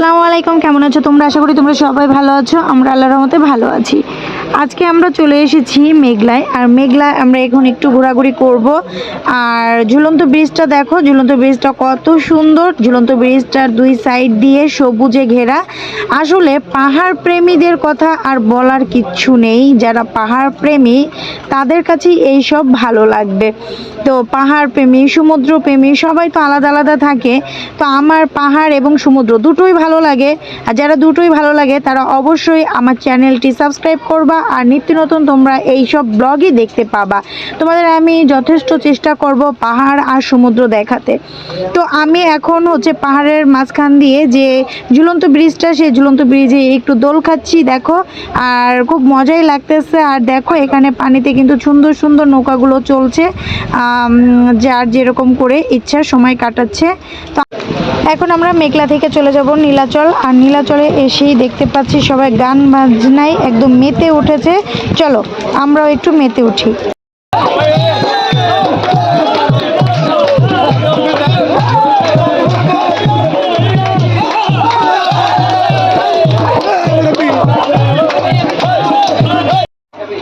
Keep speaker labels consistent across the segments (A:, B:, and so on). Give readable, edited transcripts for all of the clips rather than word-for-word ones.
A: আসসালামু আলাইকুম, কেমন আছো তোমরা? আশা করি তোমরা সবাই ভালো আছো। আমরা আল্লাহর রহমতে ভালো আছি। আজকে আমরা চলে এসেছি মেঘলায়। আর মেঘলায় আমরা এখন একটু ঘোরাঘুরি করব। আর ঝুলন্ত ব্রিজটা দেখো, ঝুলন্ত ব্রিজটা কত সুন্দর। ঝুলন্ত ব্রিজটার দুই সাইড দিয়ে সবুজে ঘেরা। আসলে পাহাড় প্রেমীদের কথা আর বলার কিচ্ছু নেই। যারা পাহাড় প্রেমী তাদের কাছেই এইসব ভালো লাগবে। তো পাহাড় প্রেমী, সমুদ্র প্রেমী সবাই তো আলাদা আলাদা থাকে। তো আমার পাহাড় এবং সমুদ্র দুটোই ভালো লাগে। আর যারা দুটোই ভালো লাগে তারা অবশ্যই আমার চ্যানেলটি সাবস্ক্রাইব করবা। আর নিত্য নতুন তোমরা এইসব ব্লগই দেখতে পাবা। তোমাদের আমি যথেষ্ট চেষ্টা করব পাহাড় আর সমুদ্র দেখাতে। তো আমি এখন পাহাড়ের মাঝখান দিয়ে যে ঝুলন্ত ব্রিজটা, সেই ঝুলন্ত ব্রিজে একটু দোল খাচ্ছি দেখো। আর খুব মজাই লাগতেছে। আর দেখো এখানে পানিতে কিন্তু সুন্দর সুন্দর নৌকাগুলো চলছে, যার যেরকম করে ইচ্ছা সময় কাটাচ্ছে। তো এখন আমরা মেঘলা থেকে চলে যাব নীলাচল। আর নীলাচলে এসেই দেখতে পাচ্ছি সবাই গান বাজনায় একদম মেতে উঠেছে। চলো আমরাও একটু মেতে উঠি।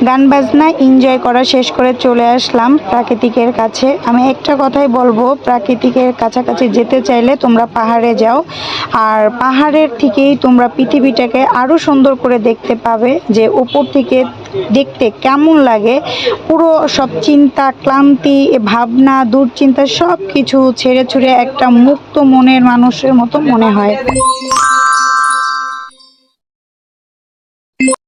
A: গান বাজনা এনজয় করা শেষ করে চলে আসলাম প্রাকৃতিকের কাছে। আমি একটা কথাই বলবো, প্রাকৃতিকের কাছাকাছি যেতে চাইলে তোমরা পাহাড়ে যাও। আর পাহাড়ের থেকেই তোমরা পৃথিবীটাকে আরও সুন্দর করে দেখতে পাবে, যে উপর থেকে দেখতে কেমন লাগে। পুরো সব চিন্তা, ক্লান্তি, ভাবনা, দুশ্চিন্তা সব কিছু ছেড়ে ছুড়ে একটা মুক্ত মনের মানুষের মতো মনে হয়।